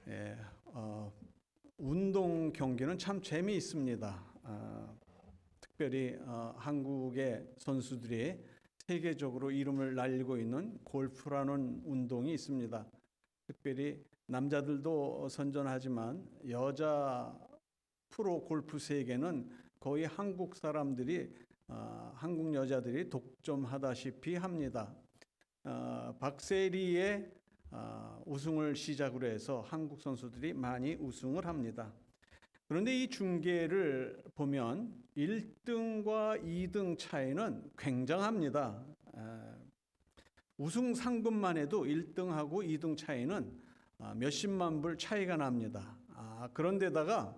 예, 운동 경기는 참 재미있습니다. 특별히 한국의 선수들이 세계적으로 이름을 날리고 있는 골프라는 운동이 있습니다. 특별히 남자들도 선전하지만 여자 프로 골프 세계는 거의 한국 사람들이 한국 여자들이 독점하다시피 합니다. 박세리의 우승을 시작으로 해서 한국 선수들이 많이 우승을 합니다. 그런데 이 중계를 보면 1등과 2등 차이는 굉장합니다. 우승 상금만 해도 1등하고 2등 차이는 몇십만 불 차이가 납니다. 그런데다가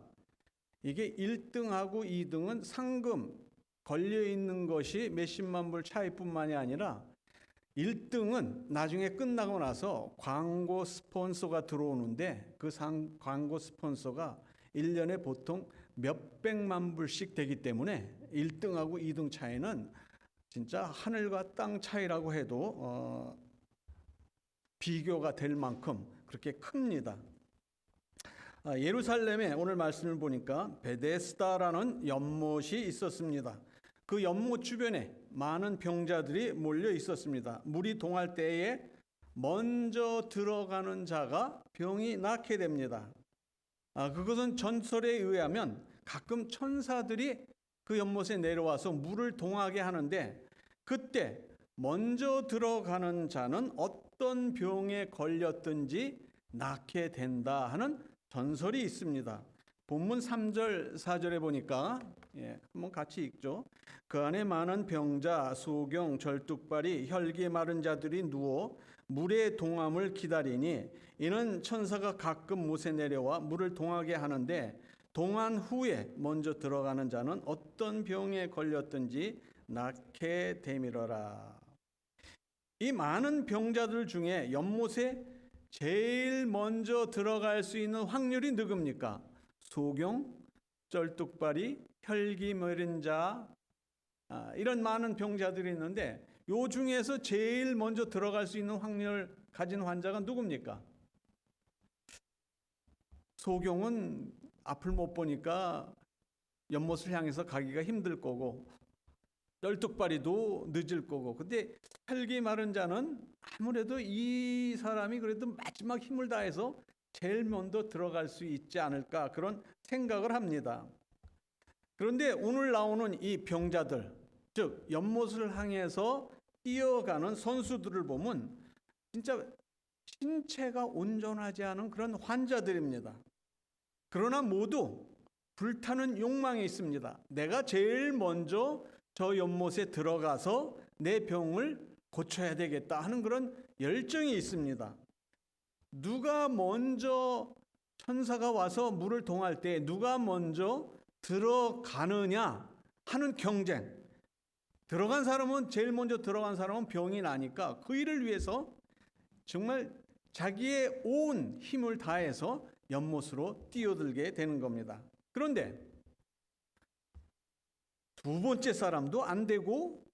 이게 1등하고 2등은 상금 걸려 있는 것이 몇십만 불 차이뿐만이 아니라 1등은 나중에 끝나고 나서 광고 스폰서가 들어오는데 그 광고 스폰서가 1년에 보통 몇백만 불씩 되기 때문에 1등하고 2등 차이는 진짜 하늘과 땅 차이라고 해도 비교가 될 만큼 그렇게 큽니다. 예루살렘에 오늘 말씀을 보니까 베데스다라는 연못이 있었습니다. 그 연못 주변에 많은 병자들이 몰려 있었습니다. 물이 동할 때에 먼저 들어가는 자가 병이 낫게 됩니다. 그것은 전설에 의하면 가끔 천사들이 그 연못에 내려와서 물을 동하게 하는데 그때 먼저 들어가는 자는 어떤 병에 걸렸든지 낫게 된다 하는 전설이 있습니다. 본문 3절 4절에 보니까 한번 같이 읽죠. 그 안에 많은 병자, 소경, 절뚝발이, 혈기 마른 자들이 누워 물의 동함을 기다리니 이는 천사가 가끔 못에 내려와 물을 동하게 하는데 동한 후에 먼저 들어가는 자는 어떤 병에 걸렸든지 낫게 되밀어라. 이 많은 병자들 중에 연못에 제일 먼저 들어갈 수 있는 확률이 누굽니까? 소경, 쩔뚝발이, 혈기 마른 자, 이런 많은 병자들이 있는데 요 중에서 제일 먼저 들어갈 수 있는 확률을 가진 환자가 누굽니까? 소경은 앞을 못 보니까 연못을 향해서 가기가 힘들 거고 쩔뚝발이도 늦을 거고, 근데 혈기 마른 자는 아무래도 이 사람이 그래도 마지막 힘을 다해서 제일 먼저 들어갈 수 있지 않을까 그런 생각을 합니다. 그런데 오늘 나오는 이 병자들, 즉 연못을 향해서 뛰어가는 선수들을 보면 진짜 신체가 온전하지 않은 그런 환자들입니다. 그러나 모두 불타는 욕망이 있습니다. 내가 제일 먼저 저 연못에 들어가서 내 병을 고쳐야 되겠다 하는 그런 열정이 있습니다. 누가 먼저 천사가 와서 물을 동할 때 누가 먼저 들어가느냐 하는 경쟁. 들어간 사람은 제일 먼저 들어간 사람은 병이 나니까 그 일을 위해서 정말 자기의 온 힘을 다해서 연못으로 뛰어들게 되는 겁니다. 그런데 두 번째 사람도 안 되고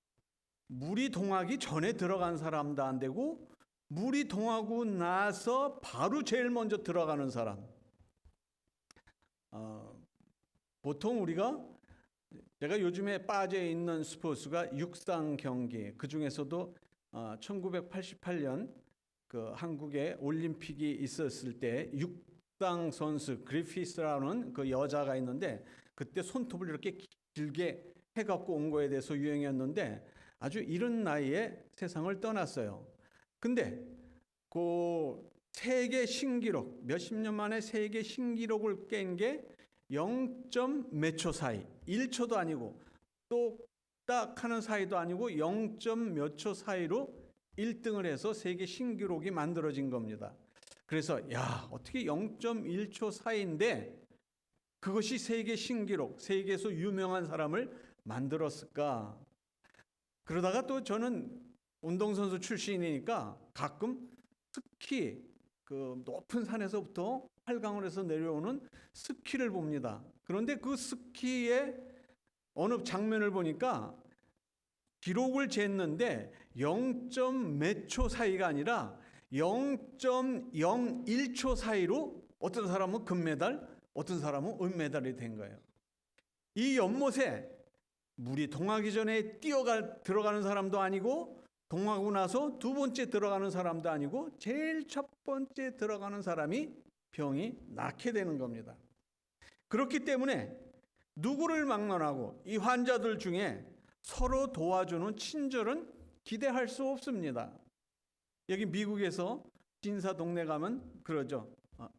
물이 동하기 전에 들어간 사람도 안 되고 물이 동하고 나서 바로 제일 먼저 들어가는 사람. 보통 제가 요즘에 빠져 있는 스포츠가 육상 경기, 그 중에서도 1988년 그 한국에 올림픽이 있었을 때 육상 선수 그리피스라는 그 여자가 있는데 그때 손톱을 이렇게 길게 해갖고 온 거에 대해서 유행이었는데 아주 이른 나이에 세상을 떠났어요. 근데 그 세계 신기록, 몇십 년 만에 세계 신기록을 깬 게 0점 몇 초 사이, 1초도 아니고 똑딱 하는 사이도 아니고 0점 몇 초 사이로 1등을 해서 세계 신기록이 만들어진 겁니다. 그래서 어떻게 0.1초 사이인데 그것이 세계 신기록, 세계에서 유명한 사람을 만들었을까? 그러다가 또 저는 운동선수 출신이니까 가끔 스키, 그 높은 산에서부터 활강을 해서 내려오는 스키를 봅니다. 그런데 그 스키의 어느 장면을 보니까 기록을 쟀는데 0점 몇 초 사이가 아니라 0.01초 사이로 어떤 사람은 금메달, 어떤 사람은 은메달이 된 거예요. 이 연못에 물이 동하기 전에 들어가는 사람도 아니고, 동하고 나서 두 번째 들어가는 사람도 아니고, 제일 첫 번째 들어가는 사람이 병이 낫게 되는 겁니다. 그렇기 때문에 누구를 막론하고 이 환자들 중에 서로 도와주는 친절은 기대할 수 없습니다. 여기 미국에서 진사 동네 가면 그러죠.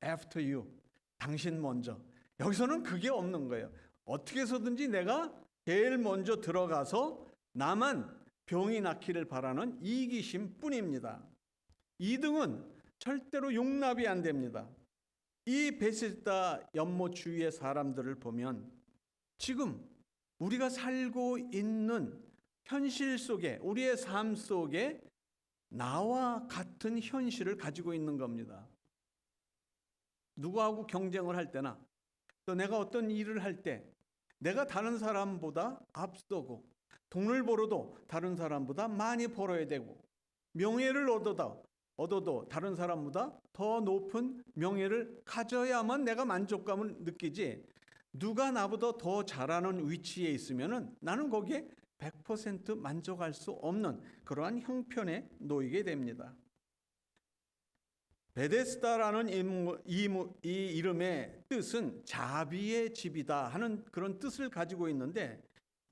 After you, 당신 먼저. 여기서는 그게 없는 거예요. 어떻게 해서든지 내가 제일 먼저 들어가서 나만 병이 낫기를 바라는 이기심 뿐입니다. 2등은 절대로 용납이 안 됩니다. 이 베세스다 연못 주위의 사람들을 보면 지금 우리가 살고 있는 현실 속에, 우리의 삶 속에 나와 같은 현실을 가지고 있는 겁니다. 누구하고 경쟁을 할 때나 또 내가 어떤 일을 할 때 내가 다른 사람보다 앞서고 돈을 벌어도 다른 사람보다 많이 벌어야 되고 명예를 얻어도 다른 사람보다 더 높은 명예를 가져야만 내가 만족감을 느끼지, 누가 나보다 더 잘하는 위치에 있으면은 나는 거기에 100% 만족할 수 없는 그러한 형편에 놓이게 됩니다. 베데스다라는 이 이름의 뜻은 자비의 집이다 하는 그런 뜻을 가지고 있는데,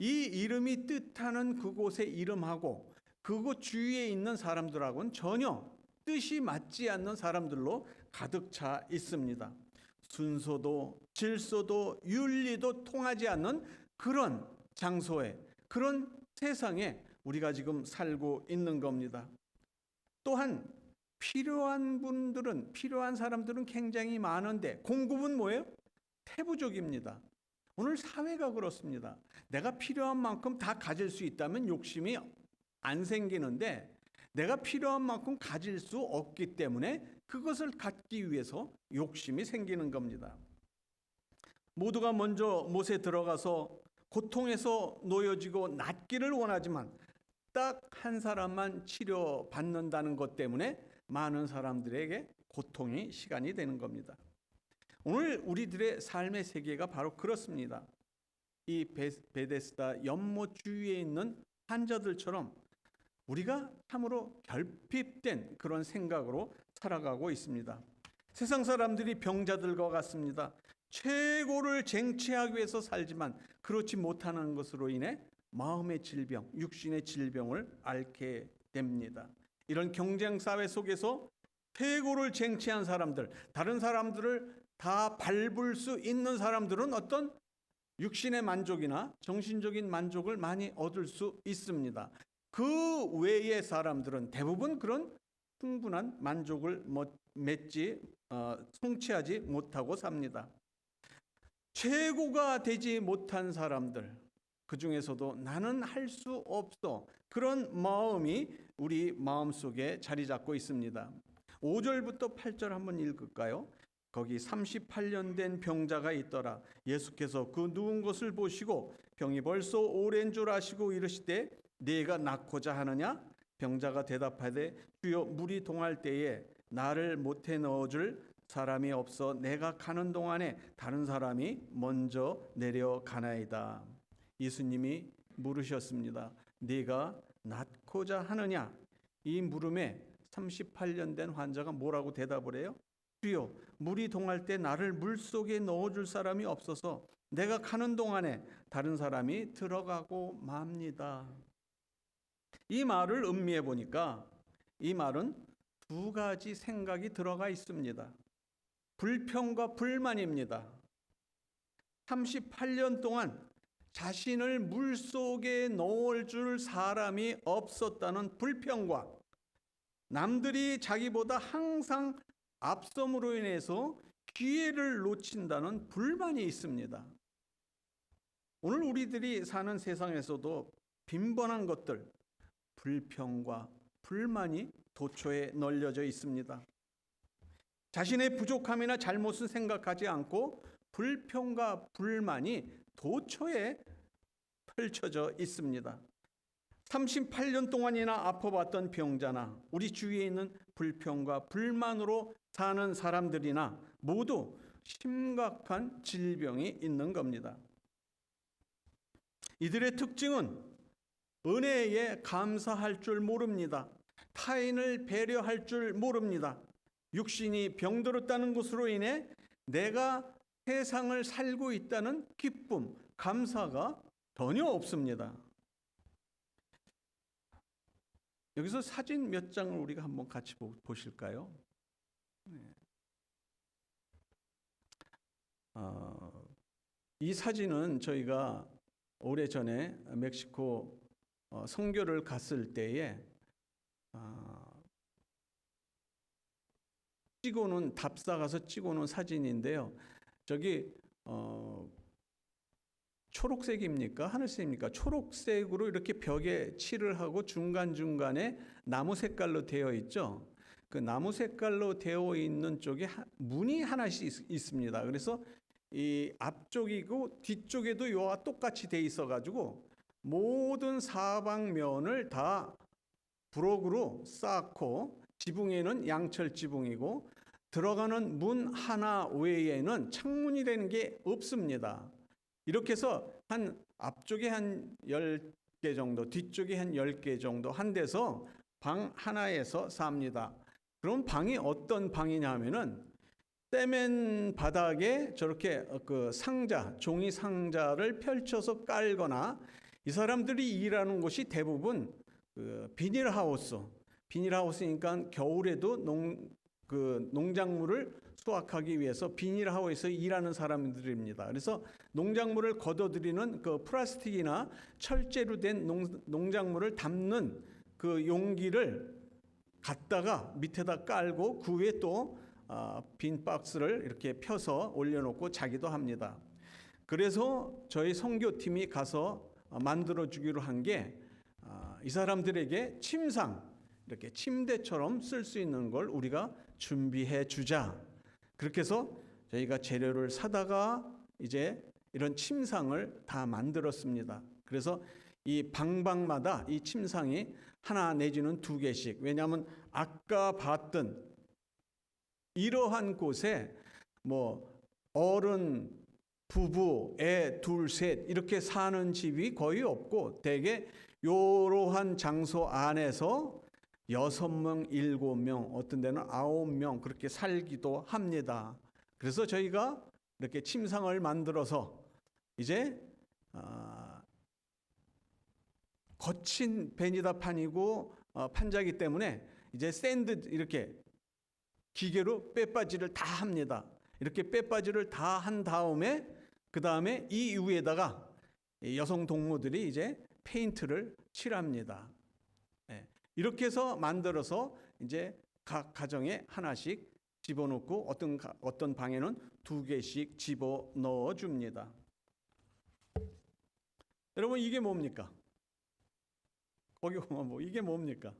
이 이름이 뜻하는 그곳의 이름하고 그곳 주위에 있는 사람들하고는 전혀 뜻이 맞지 않는 사람들로 가득 차 있습니다. 순서도 질서도 윤리도 통하지 않는 그런 장소에, 그런 세상에 우리가 지금 살고 있는 겁니다. 또한 필요한 사람들은 굉장히 많은데 공급은 뭐예요? 태부족입니다. 오늘 사회가 그렇습니다. 내가 필요한 만큼 다 가질 수 있다면 욕심이 안 생기는데, 내가 필요한 만큼 가질 수 없기 때문에 그것을 갖기 위해서 욕심이 생기는 겁니다. 모두가 먼저 못에 들어가서 고통에서 놓여지고 낫기를 원하지만 딱 한 사람만 치료받는다는 것 때문에 많은 사람들에게 고통이 시간이 되는 겁니다. 오늘 우리들의 삶의 세계가 바로 그렇습니다. 이 베데스다 연못 주위에 있는 환자들처럼 우리가 참으로 결핍된 그런 생각으로 살아가고 있습니다. 세상 사람들이 병자들과 같습니다. 최고를 쟁취하기 위해서 살지만 그렇지 못하는 것으로 인해 마음의 질병, 육신의 질병을 앓게 됩니다. 이런 경쟁 사회 속에서 최고를 쟁취한 사람들, 다른 사람들을 다 밟을 수 있는 사람들은 어떤 육신의 만족이나 정신적인 만족을 많이 얻을 수 있습니다. 그 외의 사람들은 대부분 그런 충분한 만족을 성취하지 못하고 삽니다. 최고가 되지 못한 사람들, 그 중에서도 나는 할 수 없어, 그런 마음이 우리 마음속에 자리 잡고 있습니다. 5절부터 8절 한번 읽을까요? 거기 38년 된 병자가 있더라. 예수께서 그 누운 것을 보시고 병이 벌써 오랜 줄 아시고 이르시되 네가 낫고자 하느냐? 병자가 대답하되 주여 물이 동할 때에 나를 못에 넣어줄 사람이 없어 내가 가는 동안에 다른 사람이 먼저 내려가나이다. 예수님이 물으셨습니다. 네가 낫고자 하느냐? 이 물음에 38년 된 환자가 뭐라고 대답을 해요? 주여 물이 동할 때 나를 물속에 넣어줄 사람이 없어서 내가 가는 동안에 다른 사람이 들어가고 맙니다. 이 말을 음미해 보니까 이 말은 두 가지 생각이 들어가 있습니다. 불평과 불만입니다. 38년 동안 자신을 물속에 넣어줄 사람이 없었다는 불평과 남들이 자기보다 항상 앞섬으로 인해서 기회를 놓친다는 불만이 있습니다. 오늘 우리들이 사는 세상에서도 빈번한 것들, 불평과 불만이 도처에 널려져 있습니다. 자신의 부족함이나 잘못은 생각하지 않고 불평과 불만이 도처에 펼쳐져 있습니다. 38년 동안이나 아파봤던 병자나 우리 주위에 있는 불평과 불만으로 사는 사람들이나 모두 심각한 질병이 있는 겁니다. 이들의 특징은 은혜에 감사할 줄 모릅니다. 타인을 배려할 줄 모릅니다. 육신이 병들었다는 것으로 인해 내가 세상을 살고 있다는 기쁨, 감사가 전혀 없습니다. 여기서 사진 몇 장을 우리가 한번 같이 보실까요? 이 사진은 저희가 오래전에 멕시코 선교를 갔을 때에 찍어놓은, 답사 가서 찍어놓은 사진인데요. 저기 초록색입니까? 하늘색입니까? 초록색으로 이렇게 벽에 칠을 하고 중간중간에 나무 색깔로 되어 있죠. 그 나무 색깔로 되어 있는 쪽에 문이 하나씩 있습니다. 그래서 이 앞쪽이고 뒤쪽에도 이와 똑같이 돼 있어가지고 모든 사방면을 다 부럭으로 쌓고, 지붕에는 양철 지붕이고 들어가는 문 하나 외에는 창문이라는 게 없습니다. 이렇게 해서 한 앞쪽에 한 10개 정도, 뒤쪽에 한 10개 정도 한 데서 방 하나에서 삽니다. 그럼 방이 어떤 방이냐 하면은 세면 바닥에 저렇게 그 상자, 종이 상자를 펼쳐서 깔거나, 이 사람들이 일하는 곳이 대부분 그 비닐하우스니까 겨울에도 농작물을 수확하기 위해서 비닐하우스에서 일하는 사람들입니다. 그래서 농작물을 걷어들이는 그 플라스틱이나 철제로 된 농작물을 담는 그 용기를 갖다가 밑에다 깔고 그 위에 또 빈 박스를 이렇게 펴서 올려놓고 자기도 합니다. 그래서 저희 선교팀이 가서 만들어 주기로 한 게, 이 사람들에게 침상, 이렇게 침대처럼 쓸 수 있는 걸 우리가 준비해 주자. 그렇게 해서 저희가 재료를 사다가 이제 이런 침상을 다 만들었습니다. 그래서 이 방방마다 이 침상이 하나 내지는 2개씩, 왜냐하면 아까 봤던 이러한 곳에 뭐 어른, 부부, 애 둘, 셋 이렇게 사는 집이 거의 없고, 대개 이러한 장소 안에서 6명, 7명, 어떤 데는 9명 그렇게 살기도 합니다. 그래서 저희가 이렇게 침상을 만들어서 이제 거친 베니다판이고 판자기 때문에 이제 샌드 이렇게 기계로 빼빠지를 다 합니다. 이렇게 빼빠지를 다 한 다음에 그 다음에 이 위에다가 여성 동무들이 이제 페인트를 칠합니다. 이렇게 해서 만들어서 이제 각 가정에 하나씩 집어넣고 어떤 방에는 2개씩 집어넣어 줍니다. 여러분, 이게 뭡니까? 거기 보면 뭐 이게 뭡니까?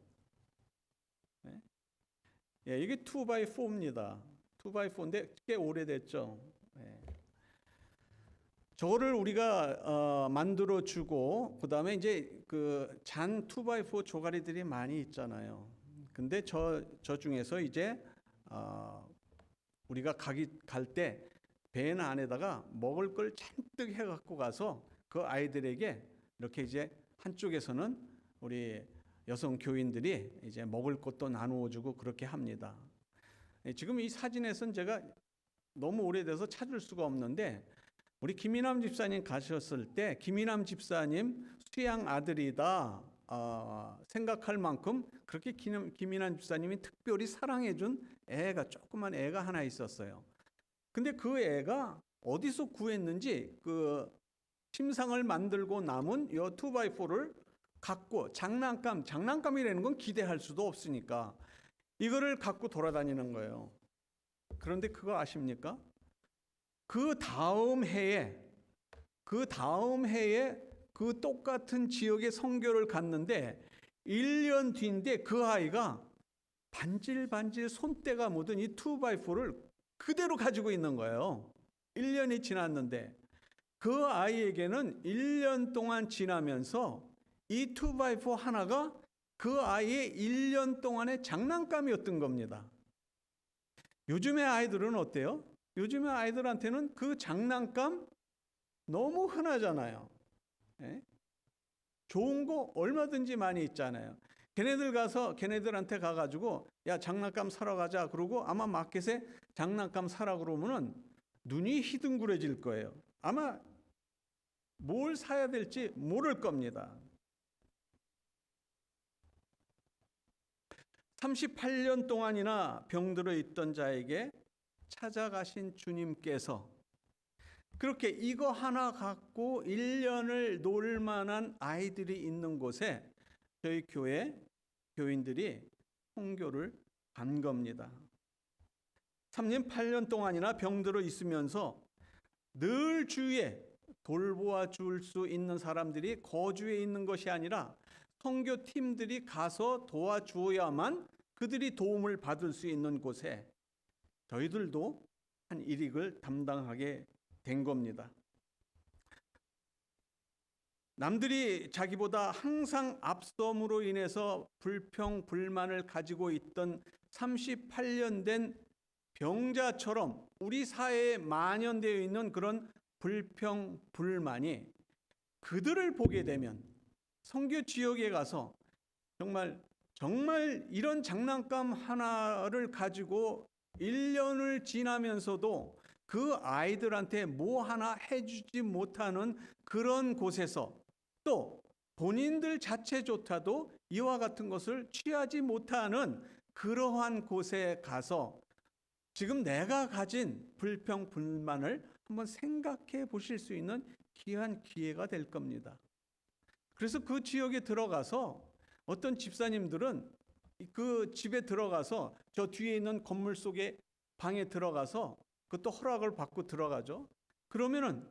이게 2x4입니다. 2x4인데 꽤 오래됐죠. 저거를 우리가 만들어 주고, 그 다음에 이제 그 잔 2x4 조가리들이 많이 있잖아요. 근데 저 중에서 이제 우리가 갈 때 밴 안에다가 먹을 걸 잔뜩 해갖고 가서 그 아이들에게 이렇게 이제 한쪽에서는 우리 여성 교인들이 이제 먹을 것도 나누어 주고 그렇게 합니다. 지금 이 사진에서는 제가 너무 오래돼서 찾을 수가 없는데, 우리 김인남 집사님 가셨을 때 김인남 집사님 수양 아들이다 생각할 만큼 그렇게 김인남 집사님이 특별히 사랑해준 애가, 조그만 애가 하나 있었어요. 근데 그 애가 어디서 구했는지 그 침상을 만들고 남은 이 2x4를 갖고 장난감이라는 건 기대할 수도 없으니까 이거를 갖고 돌아다니는 거예요. 그런데 그거 아십니까? 그 다음 해에 그 똑같은 지역에 선교를 갔는데 1년 뒤인데 그 아이가 반질반질 손때가 묻은 이 2x4를 그대로 가지고 있는 거예요. 1년이 지났는데 그 아이에게는 1년 동안 지나면서 이 2x4 하나가 그 아이의 1년 동안의 장난감이었던 겁니다. 요즘의 아이들은 어때요? 요즘의 아이들한테는 그 장난감 너무 흔하잖아요. 예? 좋은 거 얼마든지 많이 있잖아요. 걔네들한테 가가지고 야 장난감 사러 가자 그러고 아마 마켓에 장난감 사라 그러면은 눈이 희둥그레질 거예요. 아마 뭘 사야 될지 모를 겁니다. 38년 동안이나 병들어 있던 자에게 찾아가신 주님께서 그렇게 이거 하나 갖고 1년을 놀 만한 아이들이 있는 곳에 저희 교회 교인들이 선교를 간 겁니다. 3년 8년 동안이나 병들어 있으면서 늘 주위에 돌보아 줄 수 있는 사람들이 거주해 있는 것이 아니라 선교팀들이 가서 도와주어야만 그들이 도움을 받을 수 있는 곳에 저희들도 한 일익을 담당하게 된 겁니다. 남들이 자기보다 항상 앞섬으로 인해서 불평, 불만을 가지고 있던 38년 된 병자처럼 우리 사회에 만연되어 있는 그런 불평, 불만이 그들을 보게 되면 선교 지역에 가서 정말 이런 장난감 하나를 가지고 1년을 지나면서도 그 아이들한테 뭐 하나 해주지 못하는 그런 곳에서 또 본인들 자체조차도 이와 같은 것을 취하지 못하는 그러한 곳에 가서 지금 내가 가진 불평, 불만을 한번 생각해 보실 수 있는 귀한 기회가 될 겁니다. 그래서 그 지역에 들어가서 어떤 집사님들은 그 집에 들어가서 저 뒤에 있는 건물 속에 방에 들어가서 그것도 허락을 받고 들어가죠. 그러면은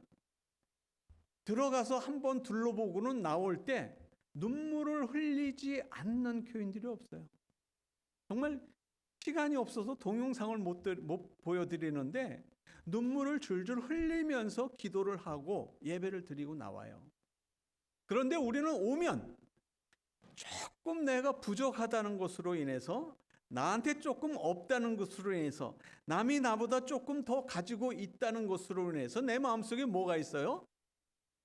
들어가서 한번 둘러보고는 나올 때 눈물을 흘리지 않는 교인들이 없어요. 정말 시간이 없어서 동영상을 못 보여드리는데 눈물을 줄줄 흘리면서 기도를 하고 예배를 드리고 나와요. 그런데 우리는 오면 조금 내가 부족하다는 것으로 인해서 나한테 조금 없다는 것으로 인해서 남이 나보다 조금 더 가지고 있다는 것으로 인해서 내 마음속에 뭐가 있어요?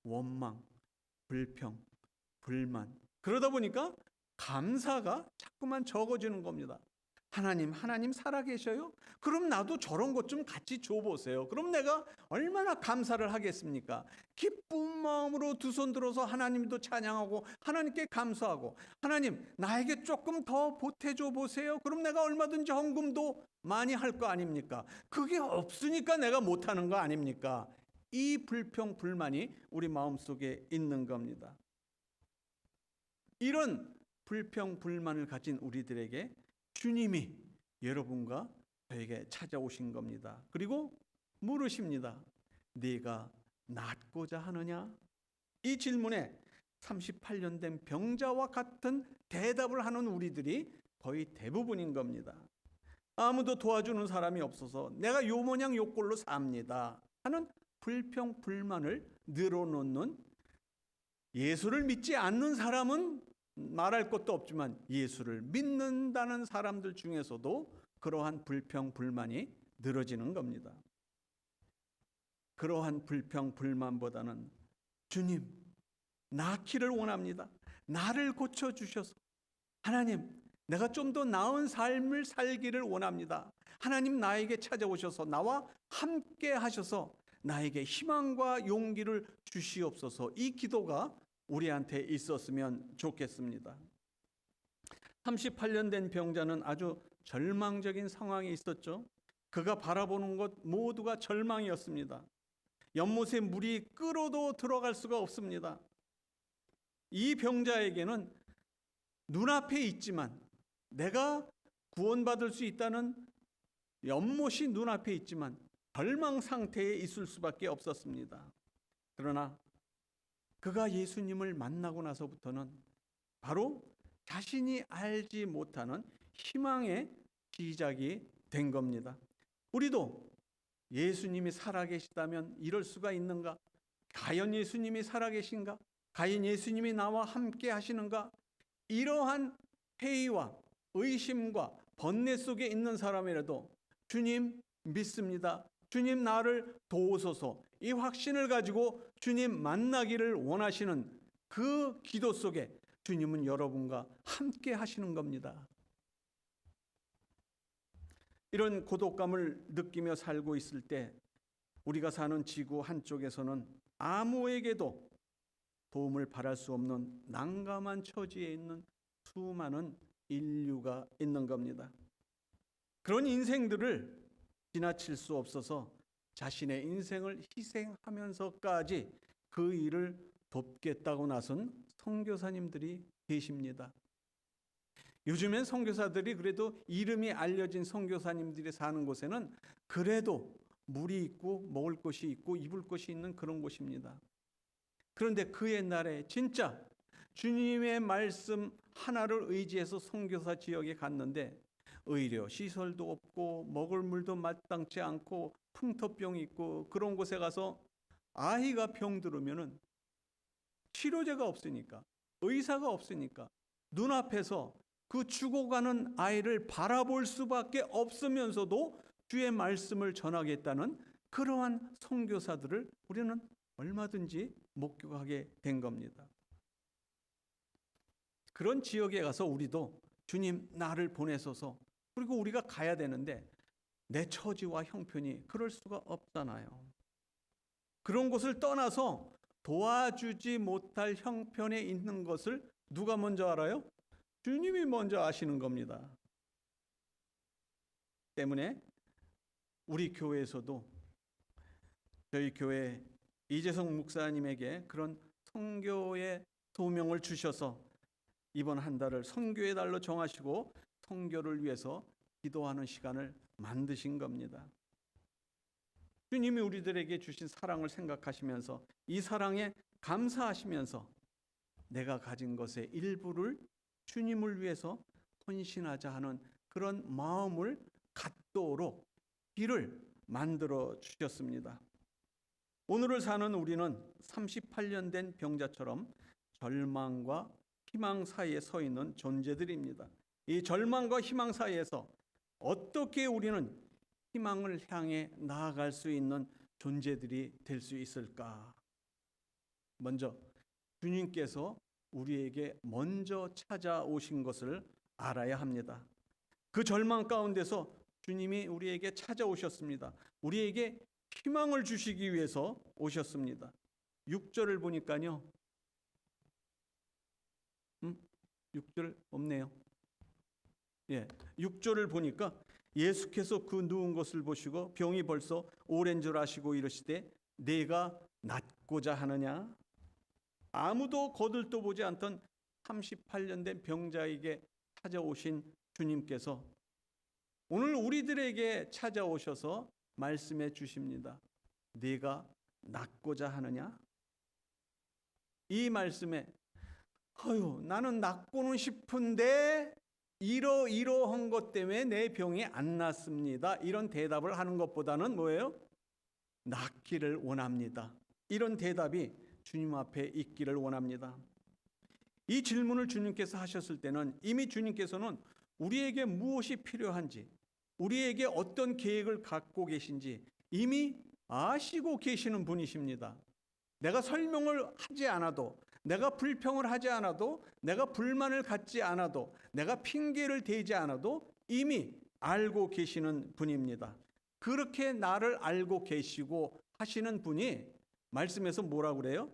원망, 불평, 불만. 그러다 보니까 감사가 자꾸만 적어지는 겁니다. 하나님 살아계셔요? 그럼 나도 저런 것 좀 같이 줘보세요. 그럼 내가 얼마나 감사를 하겠습니까? 기쁜 마음으로 두 손 들어서 하나님도 찬양하고 하나님께 감사하고 하나님 나에게 조금 더 보태줘 보세요. 그럼 내가 얼마든지 헌금도 많이 할 거 아닙니까? 그게 없으니까 내가 못하는 거 아닙니까? 이 불평 불만이 우리 마음속에 있는 겁니다. 이런 불평 불만을 가진 우리들에게 주님이 여러분과 저에게 찾아오신 겁니다. 그리고 물으십니다. 네가 낫고자 하느냐? 이 질문에 38년 된 병자와 같은 대답을 하는 우리들이 거의 대부분인 겁니다. 아무도 도와주는 사람이 없어서 내가 요 모양 요 꼴로 삽니다 하는 불평 불만을 늘어놓는, 예수를 믿지 않는 사람은 말할 것도 없지만 예수를 믿는다는 사람들 중에서도 그러한 불평 불만이 늘어지는 겁니다. 그러한 불평 불만보다는 주님 낫기를 원합니다. 나를 고쳐주셔서 하나님 내가 좀 더 나은 삶을 살기를 원합니다. 하나님 나에게 찾아오셔서 나와 함께 하셔서 나에게 희망과 용기를 주시옵소서. 이 기도가 우리한테 있었으면 좋겠습니다. 38년 된 병자는 아주 절망적인 상황에 있었죠. 그가 바라보는 것 모두가 절망이었습니다. 연못에 물이 끓어도 들어갈 수가 없습니다. 이 병자에게는 눈앞에 있지만, 내가 구원받을 수 있다는 연못이 눈앞에 있지만 절망 상태에 있을 수밖에 없었습니다. 그러나 그가 예수님을 만나고 나서부터는 바로 자신이 알지 못하는 희망의 시작이 된 겁니다. 우리도 예수님이 살아계시다면 이럴 수가 있는가? 과연 예수님이 살아계신가? 과연 예수님이 나와 함께 하시는가? 이러한 회의와 의심과 번뇌 속에 있는 사람이라도 주님 믿습니다. 주님 나를 도우소서. 이 확신을 가지고 주님 만나기를 원하시는 그 기도 속에 주님은 여러분과 함께 하시는 겁니다. 이런 고독감을 느끼며 살고 있을 때 우리가 사는 지구 한쪽에서는 아무에게도 도움을 바랄 수 없는 난감한 처지에 있는 수많은 인류가 있는 겁니다. 그런 인생들을 지나칠 수 없어서 자신의 인생을 희생하면서까지 그 일을 돕겠다고 나선 선교사님들이 계십니다. 요즘엔 선교사들이 그래도 이름이 알려진 선교사님들이 사는 곳에는 그래도 물이 있고 먹을 것이 있고 입을 것이 있는 그런 곳입니다. 그런데 그 옛날에 진짜 주님의 말씀 하나를 의지해서 선교사 지역에 갔는데 의료 시설도 없고 먹을 물도 마땅치 않고 풍토병이 있고 그런 곳에 가서 아이가 병들으면은 치료제가 없으니까 의사가 없으니까 눈앞에서 그 죽어가는 아이를 바라볼 수밖에 없으면서도 주의 말씀을 전하겠다는 그러한 선교사들을 우리는 얼마든지 목격하게 된 겁니다. 그런 지역에 가서 우리도 주님 나를 보내소서, 그리고 우리가 가야 되는데 내 처지와 형편이 그럴 수가 없잖아요. 그런 곳을 떠나서 도와주지 못할 형편에 있는 것을 누가 먼저 알아요? 주님이 먼저 아시는 겁니다. 때문에 우리 교회에서도 저희 교회 이재성 목사님에게 그런 선교의 소명을 주셔서 이번 한 달을 선교의 달로 정하시고 선교를 위해서 기도하는 시간을 만드신 겁니다. 주님이 우리들에게 주신 사랑을 생각하시면서 이 사랑에 감사하시면서 내가 가진 것의 일부를 주님을 위해서 헌신하자 하는 그런 마음을 갖도록 길을 만들어 주셨습니다. 오늘을 사는 우리는 38년 된 병자처럼 절망과 희망 사이에 서 있는 존재들입니다. 이 절망과 희망 사이에서 어떻게 우리는 희망을 향해 나아갈 수 있는 존재들이 될 수 있을까? 먼저 주님께서 우리에게 먼저 찾아오신 것을 알아야 합니다. 그 절망 가운데서 주님이 우리에게 찾아오셨습니다. 우리에게 희망을 주시기 위해서 오셨습니다. 6절을 보니까요. 6절 없네요. 6절을 보니까 예수께서 그 누운 것을 보시고 병이 벌써 오랜 줄 아시고 이르시되 내가 낫고자 하느냐? 아무도 거들떠 보지 않던 38년 된 병자에게 찾아오신 주님께서 오늘 우리들에게 찾아오셔서 말씀해 주십니다. 네가 낫고자 하느냐? 이 말씀에 나는 낫고는 싶은데 이러한 것 때문에 내 병이 안 낫습니다. 이런 대답을 하는 것보다는 뭐예요? 낫기를 원합니다. 이런 대답이 주님 앞에 있기를 원합니다. 이 질문을 주님께서 하셨을 때는 이미 주님께서는 우리에게 무엇이 필요한지, 우리에게 어떤 계획을 갖고 계신지 이미 아시고 계시는 분이십니다. 내가 설명을 하지 않아도, 내가 불평을 하지 않아도, 내가 불만을 갖지 않아도, 내가 핑계를 대지 않아도 이미 알고 계시는 분입니다. 그렇게 나를 알고 계시고 하시는 분이 말씀에서 뭐라고 그래요?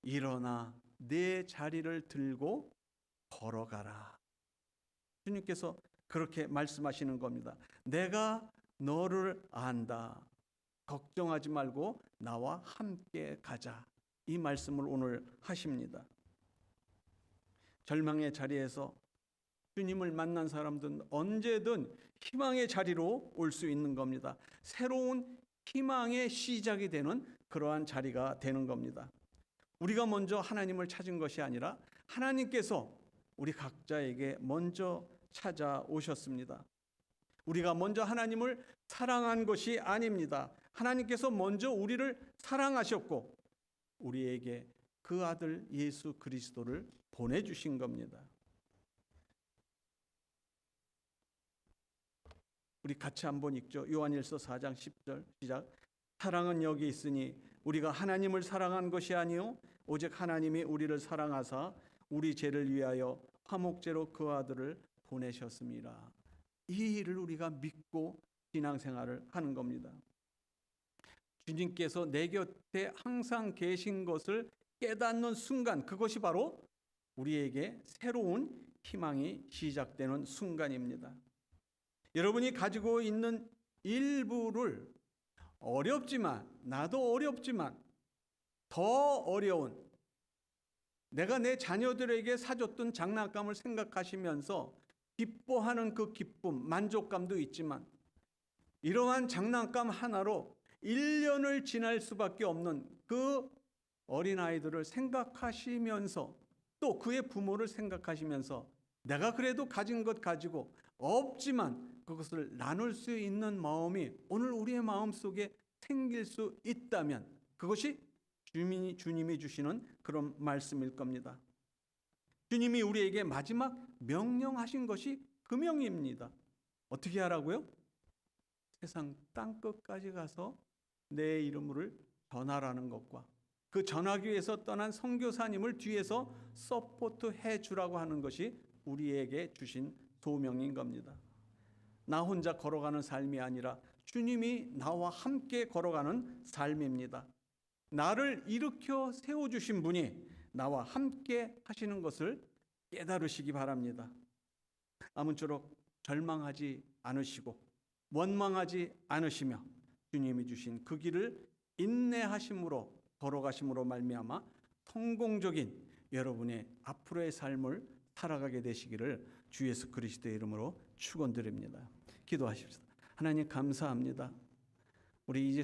일어나 내 자리를 들고 걸어가라. 주님께서 그렇게 말씀하시는 겁니다. 내가 너를 안다. 걱정하지 말고 나와 함께 가자. 이 말씀을 오늘 하십니다. 절망의 자리에서 주님을 만난 사람들은 언제든 희망의 자리로 올 수 있는 겁니다. 새로운 희망의 시작이 되는 그러한 자리가 되는 겁니다. 우리가 먼저 하나님을 찾은 것이 아니라 하나님께서 우리 각자에게 먼저 찾아오셨습니다. 우리가 먼저 하나님을 사랑한 것이 아닙니다. 하나님께서 먼저 우리를 사랑하셨고 우리에게 그 아들 예수 그리스도를 보내주신 겁니다. 우리 같이 한번 읽죠. 요한일서 4장 10절 시작. 사랑은 여기 있으니 우리가 하나님을 사랑한 것이 아니요 오직 하나님이 우리를 사랑하사 우리 죄를 위하여 화목제로 그 아들을 보내셨습니다. 이 일을 우리가 믿고 신앙생활을 하는 겁니다. 주님께서 내 곁에 항상 계신 것을 깨닫는 순간, 그것이 바로 우리에게 새로운 희망이 시작되는 순간입니다. 여러분이 가지고 있는 일부를 어렵지만, 나도 어렵지만 더 어려운, 내가 내 자녀들에게 사줬던 장난감을 생각하시면서 기뻐하는 그 기쁨, 만족감도 있지만 이러한 장난감 하나로 1년을 지날 수밖에 없는 그 어린아이들을 생각하시면서 또 그의 부모를 생각하시면서 내가 그래도 가진 것 가지고 없지만 그것을 나눌 수 있는 마음이 오늘 우리의 마음속에 생길 수 있다면 그것이 주님이 주시는 그런 말씀일 겁니다. 주님이 우리에게 마지막 명령하신 것이 그 명입니다. 어떻게 하라고요? 세상 땅끝까지 가서 내 이름을 전하라는 것과 그 전하기 위해서 떠난 선교사님을 뒤에서 서포트해 주라고 하는 것이 우리에게 주신 소명인 겁니다. 나 혼자 걸어가는 삶이 아니라 주님이 나와 함께 걸어가는 삶입니다. 나를 일으켜 세워주신 분이 나와 함께 하시는 것을 깨달으시기 바랍니다. 아무쪼록 절망하지 않으시고 원망하지 않으시며 주님이 주신 그 길을 인내하심으로 걸어가심으로 말미암아 성공적인 여러분의 앞으로의 삶을 살아가게 되시기를 주 예수 그리스도의 이름으로 축원드립니다. 기도하십시다. 하나님 감사합니다. 우리 이제